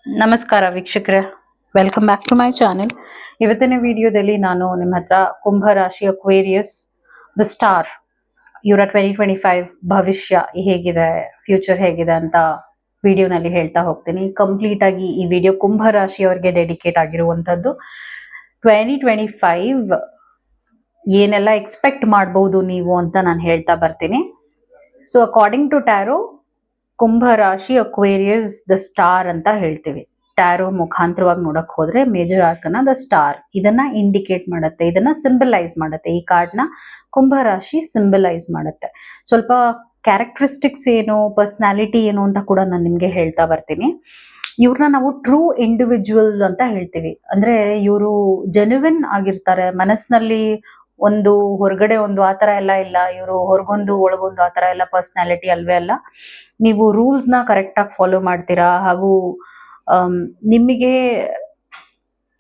ನಮಸ್ಕಾರ ವೀಕ್ಷಕರೇ, welcome back to my channel. ಇವತ್ತಿನ ವಿಡಿಯೋದಲ್ಲಿ ನಾನು ನಿಮ್ಮ ಹತ್ರ ಕುಂಭ ರಾಶಿ ಅಕ್ವೇರಿಯಸ್ ದ ಸ್ಟಾರ್ ಇವರ 2025 ಭವಿಷ್ಯ ಹೇಗಿದೆ, ಫ್ಯೂಚರ್ ಹೇಗಿದೆ ಅಂತ ವಿಡಿಯೋನಲ್ಲಿ ಹೇಳ್ತಾ ಹೋಗ್ತೀನಿ. ಕಂಪ್ಲೀಟ್ ಆಗಿ ಈ ವಿಡಿಯೋ ಕುಂಭ ರಾಶಿಯವರಿಗೆ ಡೆಡಿಕೇಟ್ ಆಗಿರುವಂತದ್ದು. 2025 ಏನೆಲ್ಲ ಎಕ್ಸ್ಪೆಕ್ಟ್ ಮಾಡಬಹುದು ನೀವು ಅಂತ ನಾನು ಹೇಳ್ತಾ ಬರ್ತೀನಿ. ಸೊ ಅಕಾರ್ಡಿಂಗ್ ಟು ಟ್ಯಾರೋ, ಕುಂಭ ರಾಶಿ ಅಕ್ವೇರಿಯಸ್ ದ ಸ್ಟಾರ್ ಅಂತ ಹೇಳ್ತೀವಿ. ಟ್ಯಾರೋ ಮುಖಾಂತರವಾಗಿ ನೋಡಕ್ ಹೋದ್ರೆ ಮೇಜರ್ ಆರ್ಕನ ದ ಸ್ಟಾರ್ ಇದನ್ನ ಇಂಡಿಕೇಟ್ ಮಾಡುತ್ತೆ, ಇದನ್ನ ಸಿಂಬಲೈಸ್ ಮಾಡುತ್ತೆ. ಈ ಕಾರ್ಡ್ ನ ಕುಂಭ ರಾಶಿ ಸಿಂಬಲೈಸ್ ಮಾಡುತ್ತೆ. ಸ್ವಲ್ಪ ಕ್ಯಾರೆಕ್ಟರಿಸ್ಟಿಕ್ಸ್ ಏನು, ಪರ್ಸನಾಲಿಟಿ ಏನು ಅಂತ ಕೂಡ ನಾನು ನಿಮ್ಗೆ ಹೇಳ್ತಾ ಬರ್ತೀನಿ. ಇವ್ರನ್ನ ನಾವು ಟ್ರೂ ಇಂಡಿವಿಜುವಲ್ ಅಂತ ಹೇಳ್ತೀವಿ. ಅಂದ್ರೆ ಇವರು ಜೆನ್ಯುವಿನ್ ಆಗಿರ್ತಾರೆ, ಮನಸ್ಸಿನಲ್ಲಿ ಒಂದು ಹೊರಗಡೆ ಒಂದು ಆತರ ಎಲ್ಲ ಇಲ್ಲ. ಇವರು ಹೊರಗೊಂದು ಒಳಗೊಂದು ಆತರ ಎಲ್ಲ ಪರ್ಸನಾಲಿಟಿ ಅಲ್ವೇ ಅಲ್ಲ. ನೀವು ರೂಲ್ಸ್ ನ ಕರೆಕ್ಟ್ ಆಗಿ ಫಾಲೋ ಮಾಡ್ತೀರಾ, ಹಾಗೂ ನಿಮಗೆ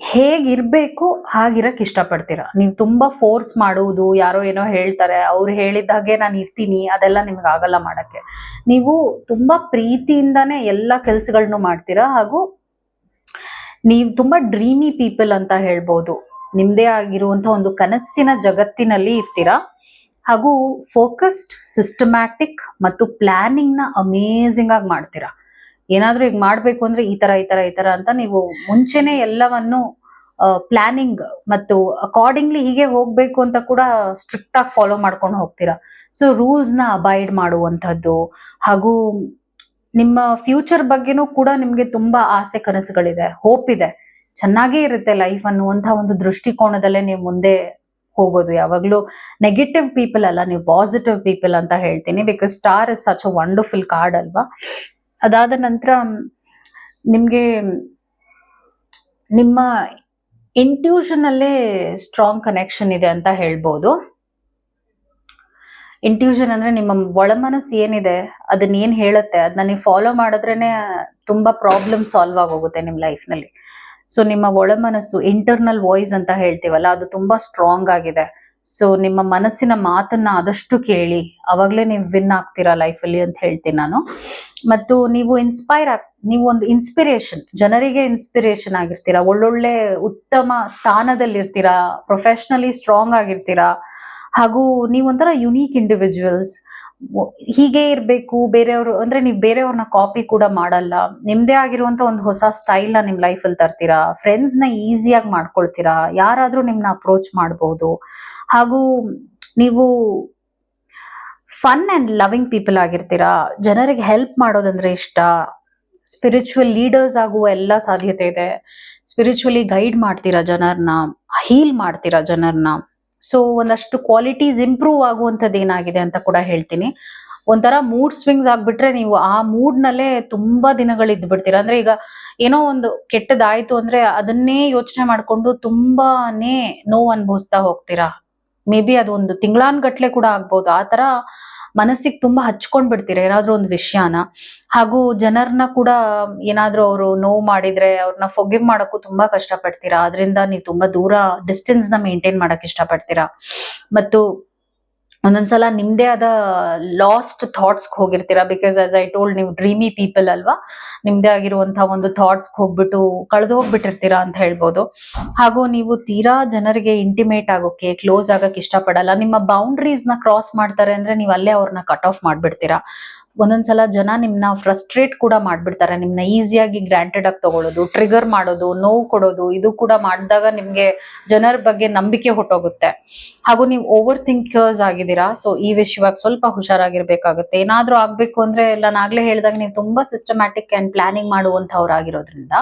ಹೇಗಿರ್ಬೇಕು ಹಾಗಿರಕ್ ಇಷ್ಟಪಡ್ತೀರಾ. ನೀವು ತುಂಬಾ ಫೋರ್ಸ್ ಮಾಡುವುದು, ಯಾರೋ ಏನೋ ಹೇಳ್ತಾರೆ ಅವ್ರು ಹೇಳಿದಾಗೆ ನಾನು ಇರ್ತೀನಿ, ಅದೆಲ್ಲ ನಿಮ್ಗೆ ಆಗಲ್ಲ ಮಾಡಕ್ಕೆ. ನೀವು ತುಂಬಾ ಪ್ರೀತಿಯಿಂದಾನೇ ಎಲ್ಲಾ ಕೆಲ್ಸಗಳನ್ನು ಮಾಡ್ತೀರಾ, ಹಾಗೂ ನೀವು ತುಂಬಾ ಡ್ರೀಮಿ ಪೀಪಲ್ ಅಂತ ಹೇಳ್ಬೋದು. ನಿಮ್ದೇ ಆಗಿರುವಂತ ಒಂದು ಕನಸಿನ ಜಗತ್ತಿನಲ್ಲಿ ಇರ್ತೀರಾ, ಹಾಗೂ ಫೋಕಸ್ಡ್, ಸಿಸ್ಟಮ್ಯಾಟಿಕ್ ಮತ್ತು ಪ್ಲಾನಿಂಗ್ ನ ಅಮೇಝಿಂಗ್ ಆಗಿ ಮಾಡ್ತೀರಾ. ಏನಾದ್ರೂ ಈಗ ಮಾಡ್ಬೇಕು ಅಂದ್ರೆ ಈ ತರ ಅಂತ ನೀವು ಮುಂಚೆನೆ ಎಲ್ಲವನ್ನು ಪ್ಲಾನಿಂಗ್ ಮತ್ತು ಅಕಾರ್ಡಿಂಗ್ಲಿ ಹೀಗೆ ಹೋಗ್ಬೇಕು ಅಂತ ಕೂಡ ಸ್ಟ್ರಿಕ್ಟ್ ಆಗಿ ಫಾಲೋ ಮಾಡ್ಕೊಂಡು ಹೋಗ್ತೀರಾ. ಸೊ ರೂಲ್ಸ್ ನ ಅಬೈಡ್ ಮಾಡುವಂತದ್ದು, ಹಾಗೂ ನಿಮ್ಮ ಫ್ಯೂಚರ್ ಬಗ್ಗೆನೂ ಕೂಡ ನಿಮ್ಗೆ ತುಂಬಾ ಆಸೆ ಕನಸುಗಳಿದೆ, ಹೋಪ್ ಇದೆ, ಚೆನ್ನಾಗೇ ಇರುತ್ತೆ ಲೈಫ್ ಅನ್ನುವಂತ ಒಂದು ದೃಷ್ಟಿಕೋನದಲ್ಲೇ ನೀವು ಮುಂದೆ ಹೋಗೋದು. ಯಾವಾಗ್ಲೂ ನೆಗೆಟಿವ್ ಪೀಪಲ್ ಅಲ್ಲ, ನೀವು ಪಾಸಿಟಿವ್ ಪೀಪಲ್ ಅಂತ ಹೇಳ್ತೀನಿ. Because star is such a wonderful card ಅಲ್ವಾ. ಅದಾದ ನಂತರ ನಿಮ್ಗೆ ನಿಮ್ಮ ಇಂಟ್ಯೂಷನ್ ಅಲ್ಲೇ ಸ್ಟ್ರಾಂಗ್ ಕನೆಕ್ಷನ್ ಇದೆ ಅಂತ ಹೇಳ್ಬೋದು. ಇಂಟ್ಯೂಷನ್ ಅಂದ್ರೆ ನಿಮ್ಮ ಒಳಮನಸ್ಸು ಏನಿದೆ ಅದನ್ನ ಏನ್ ಹೇಳುತ್ತೆ ಅದನ್ನ ನೀವು ಫಾಲೋ ಮಾಡಿದ್ರೇನೆ ತುಂಬಾ ಪ್ರಾಬ್ಲಮ್ ಸಾಲ್ವ್ ಆಗೋಗುತ್ತೆ ನಿಮ್ ಲೈಫ್ ನಲ್ಲಿ. ಸೊ ನಿಮ್ಮ ಒಳಮನಸ್ಸು, ಇಂಟರ್ನಲ್ ವಾಯ್ಸ್ ಅಂತ ಹೇಳ್ತೀವಲ್ಲ, ಅದು ತುಂಬಾ ಸ್ಟ್ರಾಂಗ್ ಆಗಿದೆ. ಸೊ ನಿಮ್ಮ ಮನಸ್ಸಿನ ಮಾತನ್ನ ಆದಷ್ಟು ಕೇಳಿ, ಅವಾಗ್ಲೇ ನೀವು ವಿನ್ ಆಗ್ತೀರಾ ಲೈಫಲ್ಲಿ ಅಂತ ಹೇಳ್ತೀನಿ ನಾನು. ಮತ್ತು ನೀವು ನೀವು ಒಂದು ಇನ್ಸ್ಪಿರೇಷನ್, ಜನರಿಗೆ ಇನ್ಸ್ಪಿರೇಷನ್ ಆಗಿರ್ತೀರಾ, ಒಳ್ಳೊಳ್ಳೆ ಉತ್ತಮ ಸ್ಥಾನದಲ್ಲಿರ್ತೀರಾ, ಪ್ರೊಫೆಷನಲಿ ಸ್ಟ್ರಾಂಗ್ ಆಗಿರ್ತೀರಾ, ಹಾಗೂ ನೀವೊಂಥರ ಯುನೀಕ್ ಇಂಡಿವಿಜುವಲ್ಸ್. ಹೀಗೆ ಇರ್ಬೇಕು, ಬೇರೆಯವರು ಅಂದ್ರೆ ನೀವು ಬೇರೆಯವ್ರನ್ನ ಕಾಪಿ ಕೂಡ ಮಾಡಲ್ಲ. ನಿಮ್ದೇ ಆಗಿರುವಂತ ಒಂದು ಹೊಸ ಸ್ಟೈಲ್ ನ ನಿಮ್ ಲೈಫ್ ಅಲ್ಲಿ ತರ್ತೀರಾ. ಫ್ರೆಂಡ್ಸ್ ನ ಈಸಿಯಾಗಿ ಮಾಡ್ಕೊಳ್ತೀರಾ, ಯಾರಾದ್ರೂ ನಿಮ್ನ ಅಪ್ರೋಚ್ ಮಾಡಬಹುದು. ಹಾಗೂ ನೀವು ಫನ್ ಅಂಡ್ ಲವಿಂಗ್ ಪೀಪಲ್ ಆಗಿರ್ತೀರಾ, ಜನರಿಗೆ ಹೆಲ್ಪ್ ಮಾಡೋದಂದ್ರೆ ಇಷ್ಟ, ಸ್ಪಿರಿಚುವಲ್ ಲೀಡರ್ಸ್ ಆಗುವ ಎಲ್ಲ ಸಾಧ್ಯತೆ ಇದೆ. ಸ್ಪಿರಿಚುವಲಿ ಗೈಡ್ ಮಾಡ್ತೀರಾ ಜನರನ್ನ, ಹೀಲ್ ಮಾಡ್ತೀರಾ ಜನರನ್ನ. ಸೊ ಒಂದಷ್ಟು ಕ್ವಾಲಿಟೀಸ್ ಇಂಪ್ರೂವ್ ಆಗುವಂಥದ್ದು ಏನಾಗಿದೆ ಅಂತ ಕೂಡ ಹೇಳ್ತೀನಿ. ಒಂಥರ ಮೂಡ್ ಸ್ವಿಂಗ್ಸ್ ಆಗ್ಬಿಟ್ರೆ ನೀವು ಆ ಮೂಡ್ ನಲ್ಲೇ ತುಂಬಾ ದಿನಗಳು ಇದ್ದು ಬಿಡ್ತೀರಾ. ಅಂದ್ರೆ ಈಗ ಏನೋ ಒಂದು ಕೆಟ್ಟದಾಯ್ತು ಅಂದ್ರೆ ಅದನ್ನೇ ಯೋಚನೆ ಮಾಡ್ಕೊಂಡು ತುಂಬಾನೇ ನೋವು ಅನುಭವಿಸ್ತಾ ಹೋಗ್ತೀರಾ. ಮೇ ಬಿ ಅದು ಒಂದು ತಿಂಗಳಾನ್ಗಟ್ಲೆ ಕೂಡ ಆಗ್ಬೋದು. ಆ ತರ ಮನಸ್ಸಿಗೆ ತುಂಬಾ ಹಚ್ಕೊಂಡ್ ಬಿಡ್ತೀರಾ ಏನಾದ್ರೂ ಒಂದು ವಿಷಯನ. ಹಾಗೂ ಜನರನ್ನ ಕೂಡ ಏನಾದ್ರೂ ಅವರು ನೋವು ಮಾಡಿದ್ರೆ ಅವ್ರನ್ನ ಫೊಗಿವ್ ಮಾಡಕ್ಕೂ ತುಂಬಾ ಕಷ್ಟ ಪಡ್ತೀರಾ. ಅದರಿಂದ ನೀವು ತುಂಬಾ ದೂರ ಡಿಸ್ಟೆನ್ಸ್ ನ ಮೇಂಟೈನ್ ಮಾಡಕ್ ಇಷ್ಟಪಡ್ತೀರಾ. ಮತ್ತು ಒಂದೊಂದ್ಸಲ ನಿಮ್ದೇ ಆದ ಲಾಸ್ಟ್ ಥಾಟ್ಸ್ ಹೋಗಿರ್ತೀರಾ. ಬಿಕಾಸ್ ಆಸ್ ಐ ಟೋಲ್ಡ್, ನೀವು ಡ್ರೀಮಿ ಪೀಪಲ್ ಅಲ್ವಾ. ನಿಮ್ದೇ ಆಗಿರುವಂತಹ ಒಂದು ಥಾಟ್ಸ್ ಹೋಗ್ಬಿಟ್ಟು ಕಳೆದು ಹೋಗ್ಬಿಟ್ಟಿರ್ತೀರಾ ಅಂತ ಹೇಳ್ಬೋದು. ಹಾಗೂ ನೀವು ತೀರಾ ಜನರಿಗೆ ಇಂಟಿಮೇಟ್ ಆಗೋಕೆ, ಕ್ಲೋಸ್ ಆಗಕ್ಕೆ ಇಷ್ಟಪಡಲ್ಲ. ನಿಮ್ಮ ಬೌಂಡ್ರೀಸ್ ನ ಕ್ರಾಸ್ ಮಾಡ್ತಾರೆ ಅಂದ್ರೆ ನೀವು ಅಲ್ಲೇ ಅವ್ರನ್ನ ಕಟ್ ಆಫ್ ಮಾಡ್ಬಿಡ್ತೀರಾ. ಒಂದೊಂದ್ಸಲ ಜನ ನಿಮ್ನ ಫ್ರಸ್ಟ್ರೇಟ್ ಕೂಡ ಮಾಡ್ಬಿಡ್ತಾರೆ. ನಿಮ್ನ ಈಸಿಯಾಗಿ ಗ್ರಾಂಟೆಡ್ ಆಗಿ ತಗೊಳ್ಳೋದು, ಟ್ರಿಗರ್ ಮಾಡೋದು, ನೋವು ಕೊಡೋದು, ಇದು ಕೂಡ ಮಾಡಿದಾಗ ನಿಮ್ಗೆ ಜನರ ಬಗ್ಗೆ ನಂಬಿಕೆ ಹೊಟ್ಟೋಗುತ್ತೆ. ಹಾಗೂ ನೀವು ಓವರ್ ಥಿಂಕರ್ಸ್ ಆಗಿದ್ದೀರಾ. ಸೊ ಈ ವಿಷಯವಾಗಿ ಸ್ವಲ್ಪ ಹುಷಾರಾಗಿರ್ಬೇಕಾಗುತ್ತೆ. ಏನಾದ್ರೂ ಆಗ್ಬೇಕು ಅಂದ್ರೆ ನಾನು ಆಗ್ಲೇ ಹೇಳಿದಾಗ ನೀವು ತುಂಬಾ ಸಿಸ್ಟಮ್ಯಾಟಿಕ್ ಅಂಡ್ ಪ್ಲಾನಿಂಗ್ ಮಾಡುವಂತವ್ರಾಗಿರೋದ್ರಿಂದ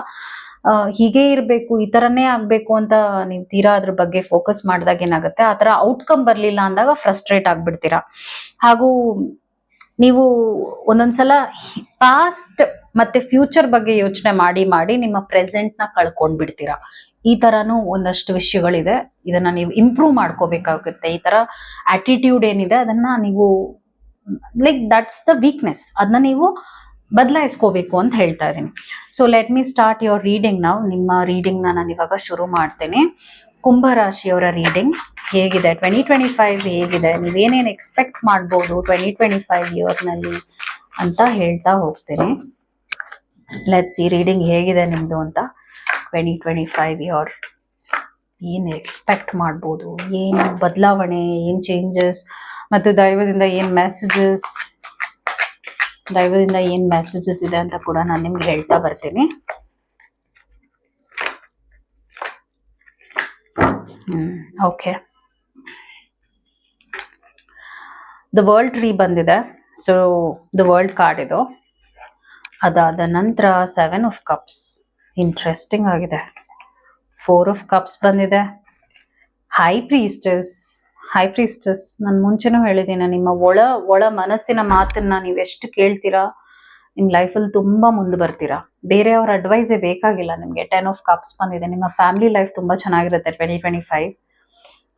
ಹೀಗೆ ಇರ್ಬೇಕು, ಈ ತರನೇ ಆಗ್ಬೇಕು ಅಂತ ನೀವು ತೀರಾ ಅದ್ರ ಬಗ್ಗೆ ಫೋಕಸ್ ಮಾಡಿದಾಗ ಏನಾಗುತ್ತೆ, ಆ ತರ ಔಟ್ಕಮ್ ಬರ್ಲಿಲ್ಲ ಅಂದಾಗ ಫ್ರಸ್ಟ್ರೇಟ್ ಆಗ್ಬಿಡ್ತೀರಾ. ಹಾಗೂ ನೀವು ಒಂದೊಂದ್ಸಲ ಪಾಸ್ಟ್ ಮತ್ತೆ ಫ್ಯೂಚರ್ ಬಗ್ಗೆ ಯೋಚನೆ ಮಾಡಿ ಮಾಡಿ ನಿಮ್ಮ ಪ್ರೆಸೆಂಟ್ ನ ಕಳ್ಕೊಂಡ್ ಬಿಡ್ತೀರಾ. ಈ ತರಾನು ಒಂದಷ್ಟು ವಿಷಯಗಳಿದೆ. ಇದನ್ನ ನೀವು ಇಂಪ್ರೂವ್ ಮಾಡ್ಕೋಬೇಕಾಗುತ್ತೆ. ಈ ತರ ಆಟಿಟ್ಯೂಡ್ ಏನಿದೆ ಅದನ್ನ ನೀವು ಲೈಕ್ ದಟ್ಸ್ ದ ವೀಕ್ನೆಸ್, ಅದನ್ನ ನೀವು ಬದಲಾಯಿಸ್ಕೋಬೇಕು ಅಂತ ಹೇಳ್ತಾ ಇದೀನಿ. So let me start your reading ನಾವು. ನಿಮ್ಮ ರೀಡಿಂಗ್ ನಾನು ಇವಾಗ ಶುರು ಮಾಡ್ತೇನೆ. ಕುಂಭ ರಾಶಿಯವರ ರೀಡಿಂಗ್ ಹೇಗಿದೆ, 2025 ಹೇಗಿದೆ, ನೀವೇನೇನು ಎಕ್ಸ್ಪೆಕ್ಟ್ ಮಾಡ್ಬೋದು 2025 ಇಯರ್ನಲ್ಲಿ ಅಂತ ಹೇಳ್ತಾ ಹೋಗ್ತೇನೆ. ಲೆಟ್ಸ್ ಸಿ ರೀಡಿಂಗ್ ಹೇಗಿದೆ ನಿಮ್ದು ಅಂತ. 2025 ಇಯರ್ ಏನು ಎಕ್ಸ್ಪೆಕ್ಟ್ ಮಾಡ್ಬೋದು, ಏನು ಬದಲಾವಣೆ, ಏನು ಚೇಂಜಸ್, ಮತ್ತು ದೈವದಿಂದ ಏನು ಮೆಸೇಜಸ್, ದೈವದಿಂದ ಏನು ಮೆಸೇಜಸ್ ಇದೆ ಅಂತ ಕೂಡ ನಾನು ನಿಮ್ಗೆ ಹೇಳ್ತಾ ಬರ್ತೀನಿ. ಓಕೆ, ದ ವರ್ಲ್ಡ್ ಟ್ರೀ ಬಂದಿದೆ. ಸೊ ದ ವರ್ಲ್ಡ್ ಕಾರ್ಡ್ ಇದು. ಅದಾದ ನಂತರ 7 ಆಫ್ ಕಪ್ಸ್, ಇಂಟ್ರೆಸ್ಟಿಂಗ್ ಆಗಿದೆ. 4 ಆಫ್ ಕಪ್ಸ್ ಬಂದಿದೆ. ಹೈ ಪ್ರೀಸ್ಟಸ್, ನಾನು ಮುಂಚೆನೂ ಹೇಳಿದ್ದೀನಿ, ನಿಮ್ಮ ಒಳ ಮನಸ್ಸಿನ ಮಾತನ್ನ ನೀವೆಷ್ಟು ಕೇಳ್ತೀರಾ ನಿಮ್ಮ ಲೈಫಲ್ಲಿ ತುಂಬಾ ಮುಂದೆ ಬರ್ತೀರಾ. ಬೇರೆಯವ್ರ ಅಡ್ವೈಸೇ ಬೇಕಾಗಿಲ್ಲ ನಿಮಗೆ. 10 ಆಫ್ ಕಪ್ಸ್ ಬಂದಿದೆ. ನಿಮ್ಮ ಫ್ಯಾಮಿಲಿ ಲೈಫ್ ತುಂಬಾ ಚೆನ್ನಾಗಿರುತ್ತೆ 2025.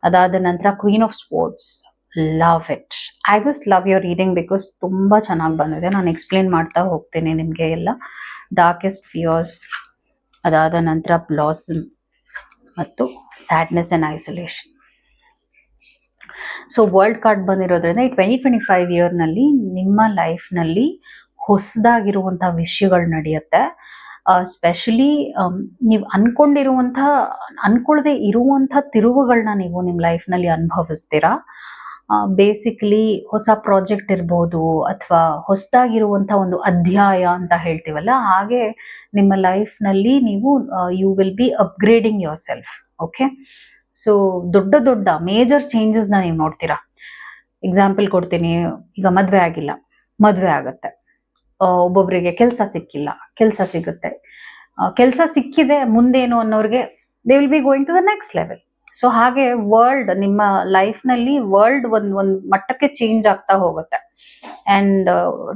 ಅದಾದ ನಂತರ queen of sports, love it. I just love your reading because ತುಂಬಾ ಚೆನ್ನಾಗಿ ಬಂದಿದೆ. ನಾನು ಎಕ್ಸ್ಪ್ಲೇನ್ ಮಾಡ್ತಾ ಹೋಗ್ತೀನಿ ನಿಮಗೆ ಎಲ್ಲ. ಡಾರ್ಕೆಸ್ಟ್ ಫಿಯರ್ಸ್, ಅದಾದ ನಂತರ ಬ್ಲಾಸಮ್ ಮತ್ತು sadness and isolation. So world card ಬಂದಿರೋದ್ರಿಂದ ಈ 2025 ಇಯರ್ನಲ್ಲಿ ನಿಮ್ಮ ಲೈಫ್ನಲ್ಲಿ ಹೊಸದಾಗಿರುವಂತಹ ವಿಷಯಗಳು ನಡೆಯುತ್ತೆ. ಸ್ಪೆಷಲಿ ನೀವು ಅನ್ಕೊಳ್ಳದೆ ಇರುವಂತಹ ತಿರುವುಗಳನ್ನ ನೀವು ನಿಮ್ಮ ಲೈಫ್ನಲ್ಲಿ ಅನುಭವಿಸ್ತೀರಾ. ಬೇಸಿಕಲಿ ಹೊಸ ಪ್ರಾಜೆಕ್ಟ್ ಇರ್ಬೋದು, ಅಥವಾ ಹೊಸದಾಗಿರುವಂಥ ಒಂದು ಅಧ್ಯಾಯ ಅಂತ ಹೇಳ್ತೀವಲ್ಲ, ಹಾಗೆ ನಿಮ್ಮ ಲೈಫ್ನಲ್ಲಿ ನೀವು you will be upgrading yourself. Okay, so ದೊಡ್ಡ ಮೇಜರ್ ಚೇಂಜಸ್ನ ನೀವು ನೋಡ್ತೀರಾ. ಎಕ್ಸಾಂಪಲ್ ಕೊಡ್ತೀನಿ. ಈಗ ಮದುವೆ ಆಗಿಲ್ಲ, ಮದುವೆ ಆಗುತ್ತೆ. ಒಬ್ಬೊಬ್ಬರಿಗೆ ಕೆಲಸ ಸಿಕ್ಕಿಲ್ಲ, ಕೆಲಸ ಸಿಗುತ್ತೆ. ಕೆಲಸ ಸಿಕ್ಕಿದೆ, ಮುಂದೇನು ಅನ್ನೋರಿಗೆ they will be going to the next level. So ಹಾಗೆ ವರ್ಲ್ಡ್, ನಿಮ್ಮ ಲೈಫ್ನಲ್ಲಿ ವರ್ಲ್ಡ್ ಒಂದ್ ಮಟ್ಟಕ್ಕೆ ಚೇಂಜ್ ಆಗ್ತಾ ಹೋಗುತ್ತೆ. ಅಂಡ್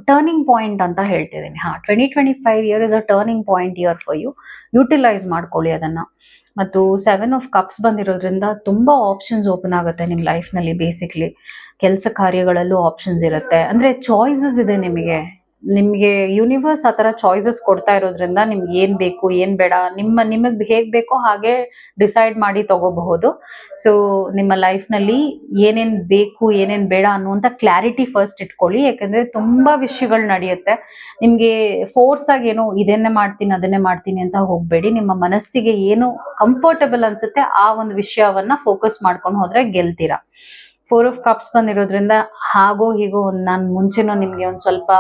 ಟರ್ನಿಂಗ್ ಪಾಯಿಂಟ್ ಅಂತ ಹೇಳ್ತಿದ್ದೀನಿ. 2025 year is a turning point year for you. Utilise ಮಾಡ್ಕೊಳ್ಳಿ ಅದನ್ನ. ಮತ್ತು 7 ಆಫ್ ಕಪ್ಸ್ ಬಂದಿರೋದ್ರಿಂದ ತುಂಬಾ ಆಪ್ಷನ್ಸ್ ಓಪನ್ ಆಗುತ್ತೆ ನಿಮ್ಮ ಲೈಫ್ನಲ್ಲಿ. ಬೇಸಿಕ್ಲಿ ಕೆಲಸ ಕಾರ್ಯಗಳಲ್ಲೂ ಆಪ್ಷನ್ಸ್ ಇರುತ್ತೆ. ಅಂದ್ರೆ ಚಾಯ್ಸಸ್ ಇದೆ ನಿಮಗೆ. ಯೂನಿವರ್ಸ್ ಆ ಥರ ಚಾಯ್ಸಸ್ ಕೊಡ್ತಾ ಇರೋದ್ರಿಂದ ನಿಮ್ಗೆ ಏನ್ ಬೇಕು ಏನ್ ಬೇಡ ನಿಮಗೆ ಹೇಗ್ ಬೇಕೋ ಹಾಗೆ ಡಿಸೈಡ್ ಮಾಡಿ ತಗೋಬಹುದು. ಸೊ ನಿಮ್ಮ ಲೈಫ್ನಲ್ಲಿ ಏನೇನ್ ಬೇಕು ಏನೇನ್ ಬೇಡ ಅನ್ನುವಂಥ ಕ್ಲಾರಿಟಿ ಫಸ್ಟ್ ಇಟ್ಕೊಳ್ಳಿ. ಯಾಕಂದ್ರೆ ತುಂಬಾ ವಿಷಯಗಳು ನಡೆಯುತ್ತೆ. ನಿಮ್ಗೆ ಫೋರ್ಸ್ ಆಗಿ ಏನೋ ಇದನ್ನೇ ಮಾಡ್ತೀನಿ ಅದನ್ನೇ ಮಾಡ್ತೀನಿ ಅಂತ ಹೋಗ್ಬೇಡಿ. ನಿಮ್ಮ ಮನಸ್ಸಿಗೆ ಏನು ಕಂಫರ್ಟಬಲ್ ಅನ್ಸುತ್ತೆ ಆ ಒಂದು ವಿಷಯವನ್ನ ಫೋಕಸ್ ಮಾಡ್ಕೊಂಡು ಹೋದ್ರೆ ಗೆಲ್ತೀರಾ. 4 ಆಫ್ ಕಪ್ಸ್ ಬಂದಿರೋದ್ರಿಂದ ಹಾಗೋ ಹೀಗೋ ನಾನು ಮುಂಚೆನೂ ನಿಮ್ಗೆ ಒಂದ್ ಸ್ವಲ್ಪ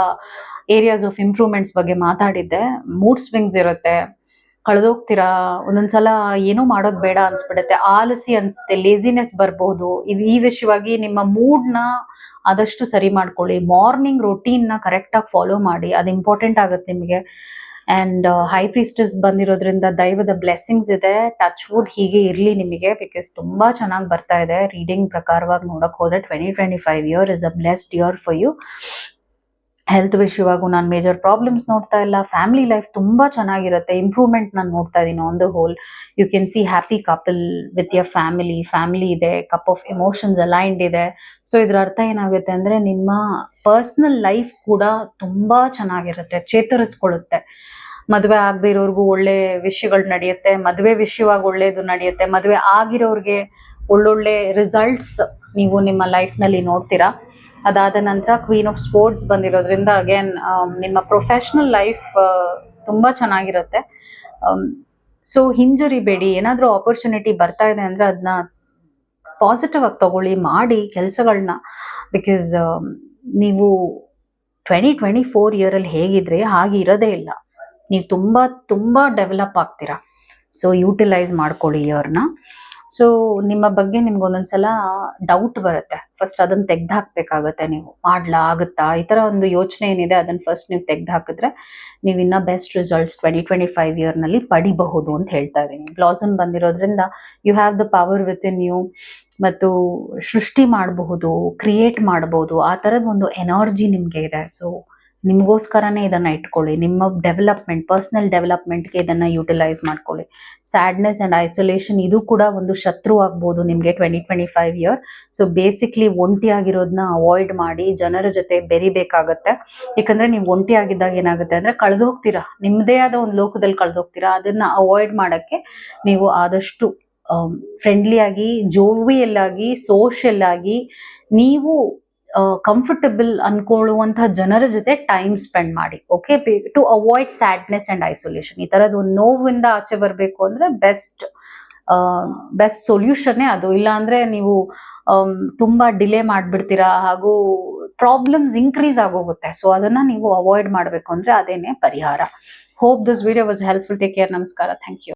ಏರಿಯಾಸ್ ಆಫ್ ಇಂಪ್ರೂವ್ಮೆಂಟ್ಸ್ ಬಗ್ಗೆ ಮಾತಾಡಿದ್ದೆ. ಮೂಡ್ ಸ್ವಿಂಗ್ಸ್ ಇರುತ್ತೆ, ಕಳೆದೋಗ್ತೀರಾ. ಒಂದೊಂದ್ಸಲ ಏನೂ ಮಾಡೋದು ಬೇಡ ಅನ್ಸ್ಬಿಡುತ್ತೆ, ಆಲಸಿ ಅನ್ಸುತ್ತೆ, ಲೇಸಿನೆಸ್ ಬರ್ಬೋದು. ಈ ವಿಷಯವಾಗಿ ನಿಮ್ಮ ಮೂಡ್ನ ಆದಷ್ಟು ಸರಿ ಮಾಡ್ಕೊಳ್ಳಿ. ಮಾರ್ನಿಂಗ್ ರೊಟೀನ್ನ ಕರೆಕ್ಟಾಗಿ ಫಾಲೋ ಮಾಡಿ, ಅದು ಇಂಪಾರ್ಟೆಂಟ್ ಆಗುತ್ತೆ ನಿಮಗೆ. ಅಂಡ್ ಹೈ ಪ್ರೀಸ್ಟಸ್ ಬಂದಿರೋದ್ರಿಂದ ದೈವದ ಬ್ಲೆಸ್ಸಿಂಗ್ಸ್ ಇದೆ. ಟಚ್ ವುಡ್ ಹೀಗೆ ಇರಲಿ ನಿಮಗೆ, ಬಿಕಾಸ್ ತುಂಬಾ ಚೆನ್ನಾಗಿ ಬರ್ತಾ ಇದೆ. ರೀಡಿಂಗ್ ಪ್ರಕಾರವಾಗಿ ನೋಡಕ್ ಹೋದ್ರೆ 2025 year is a blessed year for you. Health ವಿಷಯವಾಗೂ ನಾನು ಮೇಜರ್ ಪ್ರಾಬ್ಲಮ್ಸ್ ನೋಡ್ತಾ ಇಲ್ಲ. ಫ್ಯಾಮಿಲಿ ಲೈಫ್ ತುಂಬಾ ಚೆನ್ನಾಗಿರುತ್ತೆ. ಇಂಪ್ರೂವ್ಮೆಂಟ್ ನಾನು ನೋಡ್ತಾ ಇದ್ದೀನಿ on the whole. You can see happy couple with your family ಇದೆ. ಕಪ್ ಆಫ್ ಎಮೋಷನ್ಸ್ ಅಲೈನ್ಡ್ ಇದೆ. ಸೊ ಇದ್ರ ಅರ್ಥ ಏನಾಗುತ್ತೆ ಅಂದ್ರೆ ನಿಮ್ಮ ಪರ್ಸನಲ್ ಲೈಫ್ ಕೂಡ ತುಂಬಾ ಚೆನ್ನಾಗಿರುತ್ತೆ, ಚೇತರಿಸ್ಕೊಳ್ಳುತ್ತೆ. ಮದುವೆ ಆಗದೆ ಇರೋರ್ಗು ಒಳ್ಳೆ ವಿಷಯಗಳು ನಡೆಯುತ್ತೆ. ಮದುವೆ ವಿಷಯವಾಗಿ ಒಳ್ಳೇದು ನಡೆಯುತ್ತೆ. ಮದುವೆ ಆಗಿರೋರ್ಗೆ ಒಳ್ಳೊಳ್ಳೆ ರಿಸಲ್ಟ್ಸ್ ನೀವು ನಿಮ್ಮ ಲೈಫ್ನಲ್ಲಿ ನೋಡ್ತೀರಾ. ಅದಾದ ನಂತರ ಕ್ವೀನ್ ಆಫ್ ಸ್ಪೋರ್ಟ್ಸ್ ಬಂದಿರೋದ್ರಿಂದ ಅಗೇನ್ ನಿಮ್ಮ ಪ್ರೊಫೆಷ್ನಲ್ ಲೈಫ್ ತುಂಬಾ ಚೆನ್ನಾಗಿರುತ್ತೆ. ಸೊ ಹಿಂಜರಿಬೇಡಿ. ಏನಾದರೂ ಆಪರ್ಚುನಿಟಿ ಬರ್ತಾ ಇದೆ ಅಂದ್ರೆ ಅದನ್ನ ಪಾಸಿಟಿವ್ ಆಗಿ ತಗೊಳ್ಳಿ, ಮಾಡಿ ಕೆಲಸಗಳನ್ನ. ಬಿಕಾಸ್ ನೀವು 2024 ಇಯರಲ್ಲಿ ಹೇಗಿದ್ರೆ ಹಾಗೆ ಇರೋದೇ ಇಲ್ಲ. ನೀವು ತುಂಬಾ ಡೆವಲಪ್ ಆಗ್ತೀರಾ. ಸೊ ಯೂಟಿಲೈಸ್ ಮಾಡ್ಕೊಳ್ಳಿ ಇಯರ್ನ. ಸೊ ನಿಮ್ಮ ಬಗ್ಗೆ ನಿಮ್ಗೆ ಒಂದೊಂದ್ಸಲ ಡೌಟ್ ಬರುತ್ತೆ. ಫಸ್ಟ್ ಅದನ್ನ ತೆಗ್ದು ಹಾಕ್ಬೇಕಾಗತ್ತೆ. ನೀವು ಆಗುತ್ತಾ ಈ ತರ ಒಂದು ಯೋಚನೆ ಏನಿದೆ ಅದನ್ನ ಫಸ್ಟ್ ನೀವು ತೆಗ್ದು ಹಾಕಿದ್ರೆ ನೀವು ಇನ್ನ ಬೆಸ್ಟ್ ರಿಸಲ್ಟ್ಸ್ 2025 ಇಯರ್ನಲ್ಲಿ ಪಡಿಬಹುದು ಅಂತ ಹೇಳ್ತಾ ಇದ್ದೀನಿ. ಬ್ಲಾಸಮ್ ಬಂದಿರೋದ್ರಿಂದ you have the power within you. ಮತ್ತು ಸೃಷ್ಟಿ ಮಾಡಬಹುದು, ಕ್ರಿಯೇಟ್ ಮಾಡಬಹುದು, ಆ ಥರದ ಒಂದು ಎನರ್ಜಿ ನಿಮಗೆ ಇದೆ. ಸೊ ನಿಮಗೋಸ್ಕರನೇ ಇದನ್ನ ಇಟ್ಕೊಳ್ಳಿ. ನಿಮ್ಮ ಡೆವಲಪ್ಮೆಂಟ್, ಪರ್ಸನಲ್ ಡೆವಲಪ್ಮೆಂಟ್ಗೆ ಇದನ್ನ ಯುಟಿಲೈಸ್ ಮಾಡ್ಕೊಳ್ಳಿ. ಸ್ಯಾಡ್ನೆಸ್ ಅಂಡ್ ಐಸೋಲೇಷನ್ ಇದು ಕೂಡ ಒಂದು ಶತ್ರು ಆಗ್ಬೋದು ನಿಮಗೆ 2025 ಇಯರ್. ಸೊ ಬೇಸಿಕ್ಲಿ ಒಂಟಿ ಆಗಿರೋದನ್ನ ಅವಾಯ್ಡ್ ಮಾಡಿ ಜನರ ಜೊತೆ ಬೆರಿಬೇಕಾಗತ್ತೆ. ಯಾಕಂದ್ರೆ ನೀವು ಒಂಟಿ ಆಗಿದ್ದಾಗ ಏನಾಗುತ್ತೆ ಅಂದ್ರೆ ಕಳೆದೋಗ್ತೀರಾ, ನಿಮ್ಮದೇ ಆದ ಒಂದು ಲೋಕದಲ್ಲಿ ಕಳೆದೋಗ್ತೀರಾ. ಅದನ್ನ ಅವಾಯ್ಡ್ ಮಾಡಕ್ಕೆ ನೀವು ಆದಷ್ಟು ಫ್ರೆಂಡ್ಲಿ ಆಗಿ, ಜೋವಿಯಲ್ ಆಗಿ, ಸೋಷಿಯಲ್ ಆಗಿ ನೀವು ಕಂಫರ್ಟಬಲ್ ಅನ್ಕೊಳ್ಳುವಂತಹ ಜನರ ಜೊತೆ ಟೈಮ್ ಸ್ಪೆಂಡ್ ಮಾಡಿ. Okay, to avoid sadness and isolation. ಈ ತರದ್ ಒಂದು ನೋವಿಂದ ಆಚೆ ಬರ್ಬೇಕು ಅಂದ್ರೆ ಬೆಸ್ಟ್ ಸೊಲ್ಯೂಷನ್ನೇ ಅದು. ಇಲ್ಲ ಅಂದ್ರೆ ನೀವು ತುಂಬಾ ಡಿಲೇ ಮಾಡ್ಬಿಡ್ತೀರಾ, ಹಾಗೂ ಪ್ರಾಬ್ಲಮ್ಸ್ ಇನ್ಕ್ರೀಸ್ ಆಗೋಗುತ್ತೆ. ಸೊ ಅದನ್ನ ನೀವು ಅವಾಯ್ಡ್ ಮಾಡ್ಬೇಕು ಅಂದ್ರೆ ಅದೇನೆ ಪರಿಹಾರ. Hope this video was helpful. Take care. ನಮಸ್ಕಾರ. Thank you.